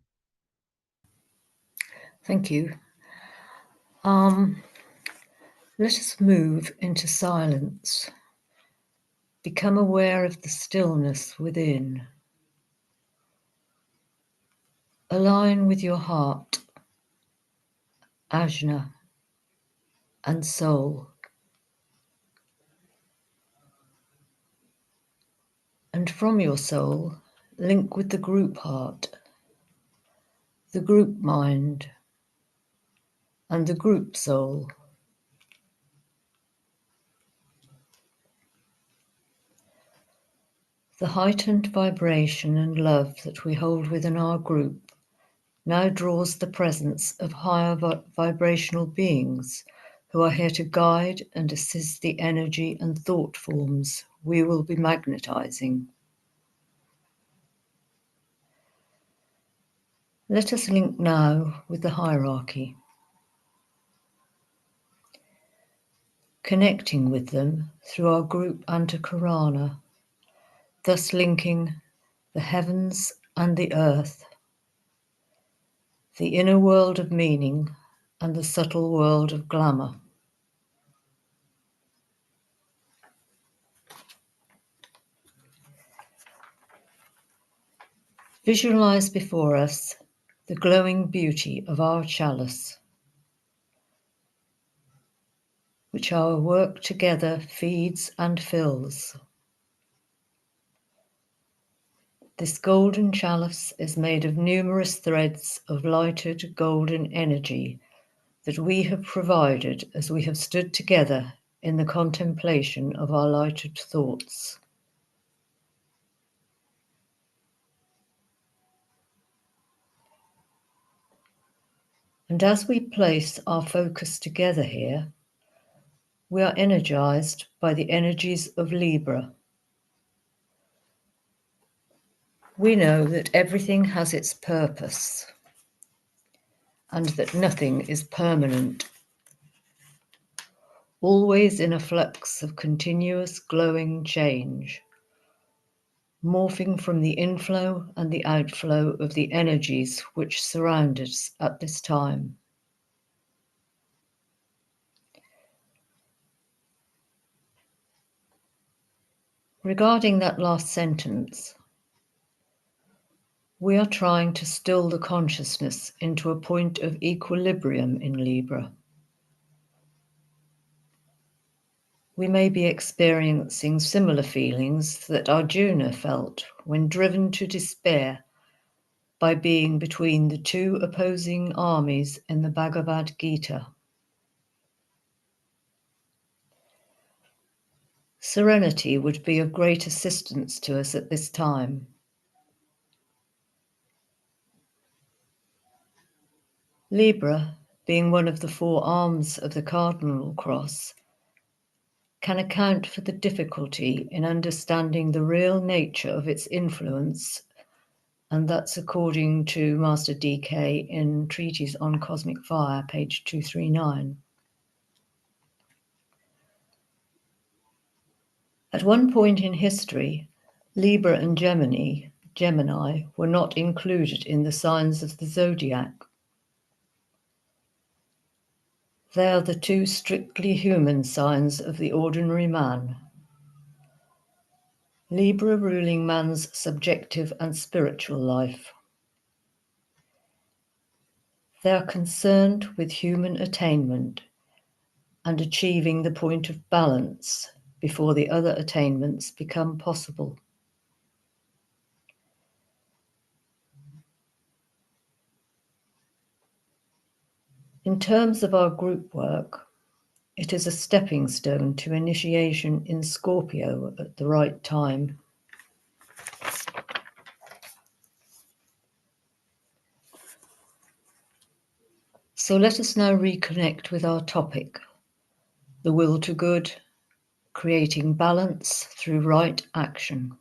Thank you. Let us move into silence. Become aware of the stillness within. Align with your heart, ajna, and soul. And from your soul, link with the group heart, the group mind, and the group soul. The heightened vibration and love that we hold within our group now draws the presence of higher vibrational beings who are here to guide and assist the energy and thought forms we will be magnetizing. Let us link now with the hierarchy, connecting with them through our group Antakarana, thus linking the heavens and the earth, the inner world of meaning and the subtle world of glamour. Visualize before us the glowing beauty of our chalice, which our work together feeds and fills. This golden chalice is made of numerous threads of lighted golden energy that we have provided as we have stood together in the contemplation of our lighted thoughts. And as we place our focus together here, we are energized by the energies of Libra. We know that everything has its purpose and that nothing is permanent, always in a flux of continuous glowing change, morphing from the inflow and the outflow of the energies which surround us at this time. Regarding that last sentence, we are trying to still the consciousness into a point of equilibrium in Libra. We may be experiencing similar feelings that Arjuna felt when driven to despair by being between the two opposing armies in the Bhagavad Gita. Serenity would be of great assistance to us at this time. Libra, being one of the four arms of the cardinal cross, can account for the difficulty in understanding the real nature of its influence, and that's according to Master DK in Treatise on Cosmic Fire, page 239. At one point in history, Libra and Gemini were not included in the signs of the zodiac. They are the two strictly human signs of the ordinary man. Libra ruling man's subjective and spiritual life. They are concerned with human attainment and achieving the point of balance before the other attainments become possible. In terms of our group work, it is a stepping stone to initiation in Scorpio at the right time. So let us now reconnect with our topic, the will to good, creating balance through right action.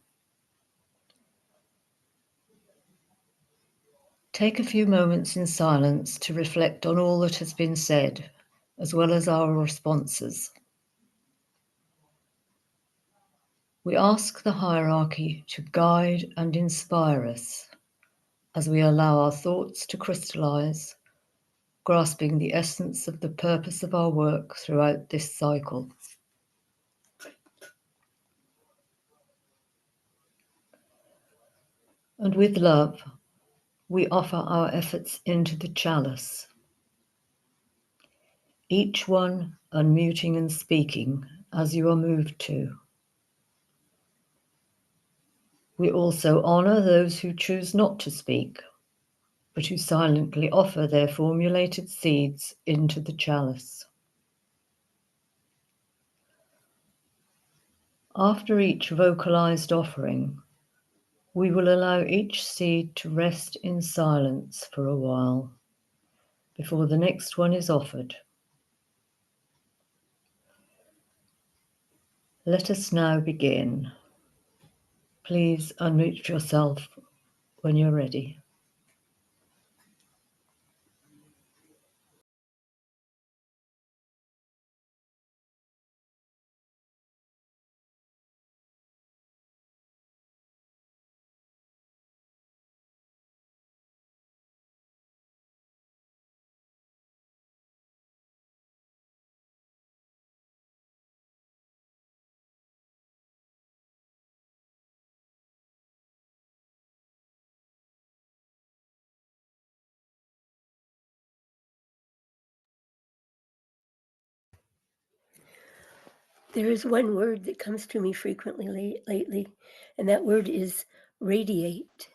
Take a few moments in silence to reflect on all that has been said, as well as our responses. We ask the hierarchy to guide and inspire us as we allow our thoughts to crystallize, grasping the essence of the purpose of our work throughout this cycle. And with love, we offer our efforts into the chalice, each one unmuting and speaking as you are moved to. We also honor those who choose not to speak, but who silently offer their formulated seeds into the chalice. After each vocalized offering, we will allow each seed to rest in silence for a while before the next one is offered. Let us now begin. Please unmute yourself when you're ready. There is one word that comes to me frequently lately, and that word is radiate.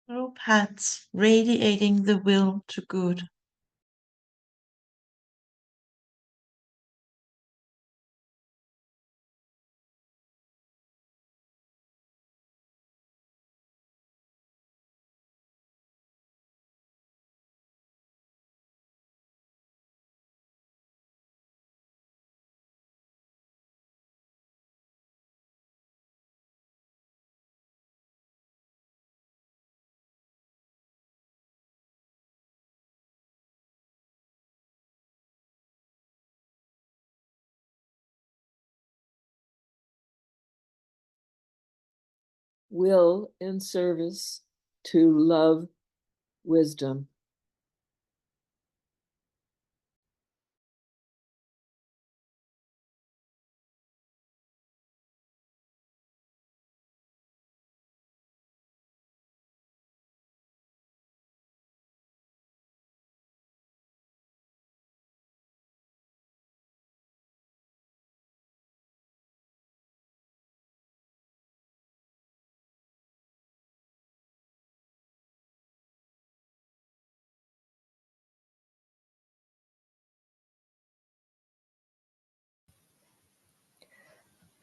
Through paths radiating the will to good. Will in service to love wisdom.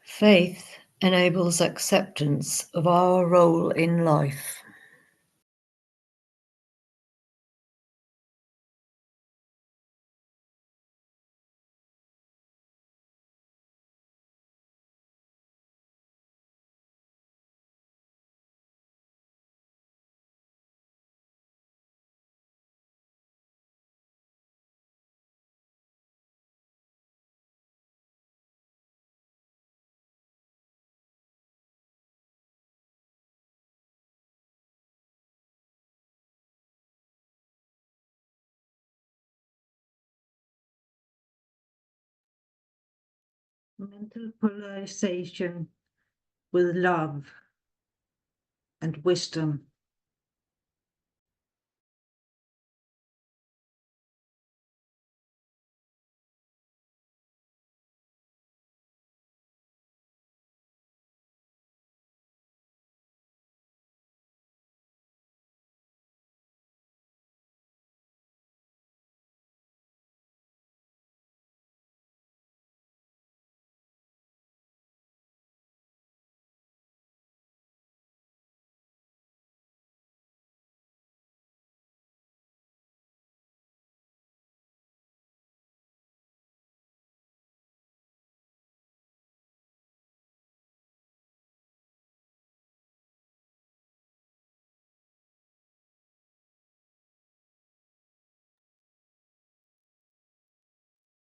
Faith enables acceptance of our role in life. Mental polarization with love and wisdom.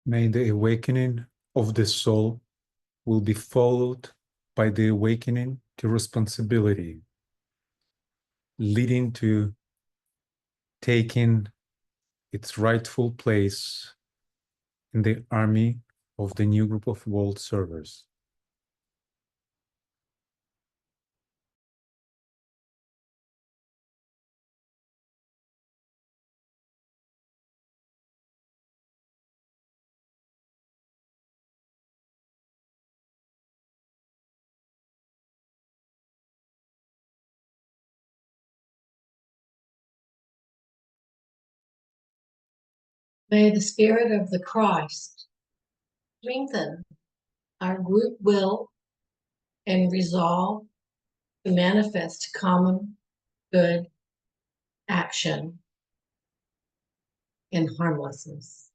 May the awakening of the soul will be followed by the awakening to responsibility, leading to taking its rightful place in the army of the new group of world servers. May the Spirit of the Christ strengthen our group will and resolve to manifest common good action in harmlessness.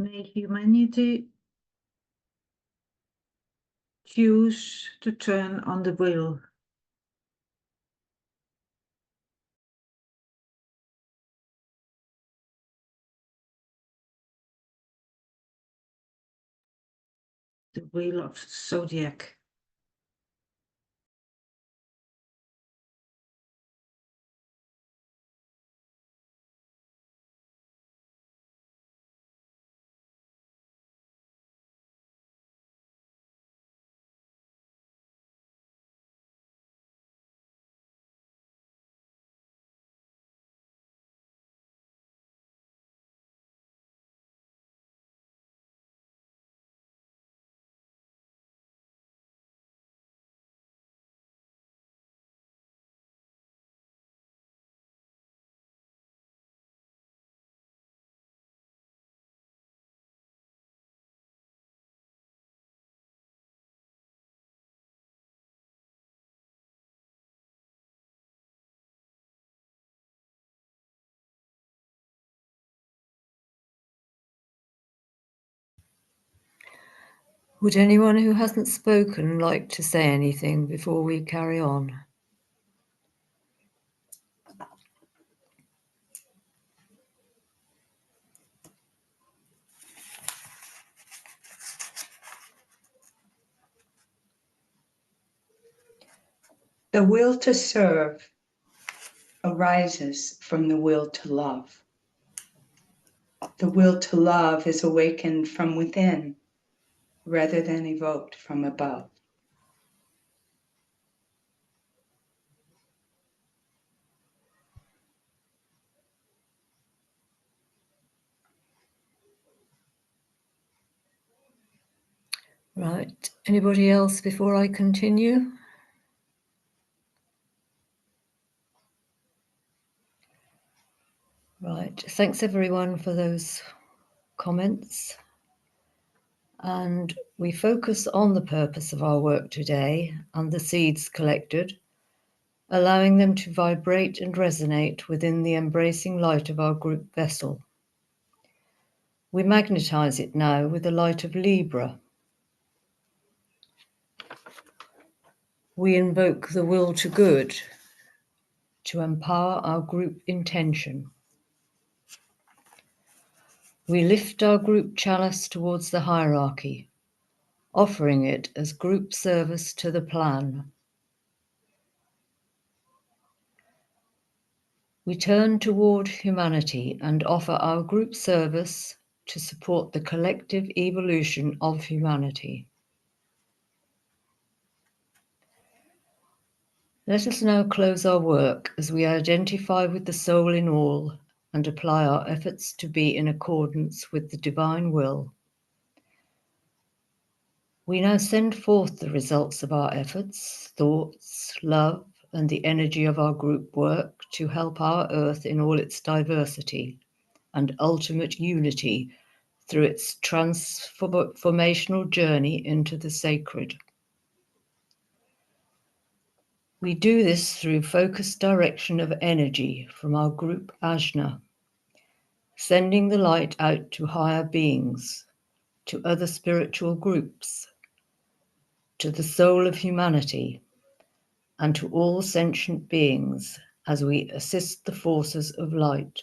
May humanity choose to turn on the will. The wheel of zodiac. Would anyone who hasn't spoken like to say anything before we carry on? The will to serve arises from the will to love. The will to love is awakened from within rather than evoked from above. Right. Anybody else before I continue? Right. Thanks everyone for those comments. And we focus on the purpose of our work today and the seeds collected, allowing them to vibrate and resonate within the embracing light of our group vessel. We magnetize it now with the light of Libra. We invoke the will to good to empower our group intention. We lift our group chalice towards the hierarchy, offering it as group service to the plan. We turn toward humanity and offer our group service to support the collective evolution of humanity. Let us now close our work as we identify with the soul in all and apply our efforts to be in accordance with the divine will. We now send forth the results of our efforts, thoughts, love, and the energy of our group work to help our Earth in all its diversity and ultimate unity through its transformational journey into the sacred. We do this through focused direction of energy from our group Ajna, sending the light out to higher beings, to other spiritual groups, to the soul of humanity, and to all sentient beings as we assist the forces of light.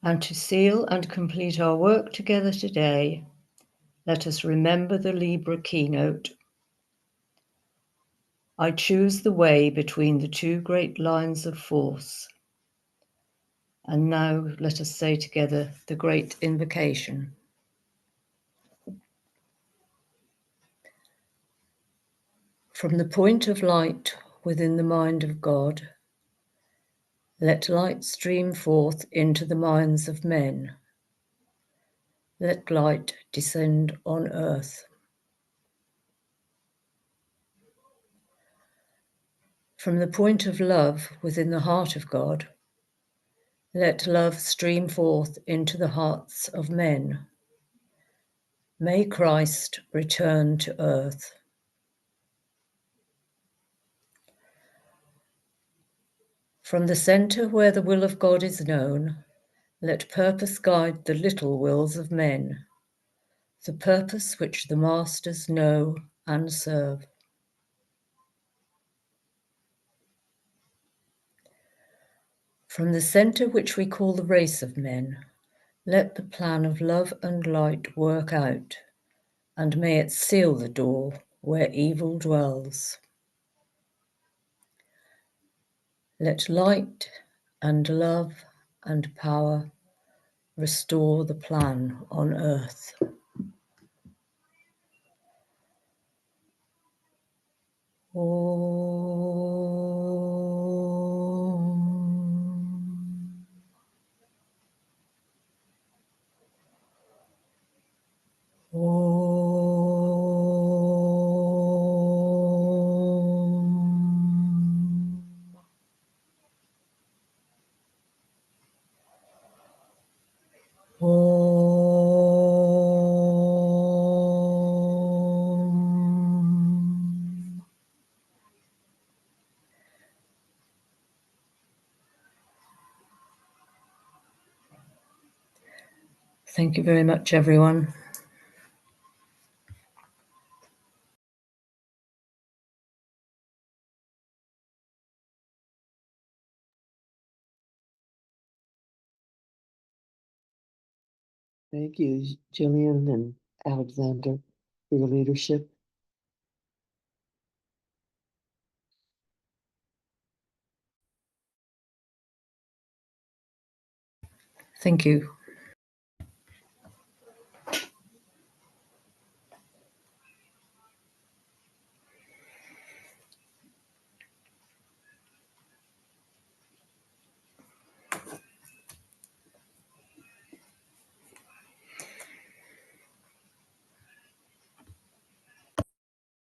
And to seal and complete our work together today, let us remember the Libra keynote. I choose the way between the two great lines of force. And now let us say together the great invocation. From the point of light within the mind of God, let light stream forth into the minds of men. Let light descend on earth. From the point of love within the heart of God, let love stream forth into the hearts of men. May Christ return to earth. From the center where the will of God is known, let purpose guide the little wills of men, the purpose which the masters know and serve. From the center which we call the race of men, let the plan of love and light work out, and may it seal the door where evil dwells. Let light and love and power restore the plan on earth. Om. Om. Om. Thank you very much, everyone. Thank you, Jillian and Alexander, for your leadership. Thank you.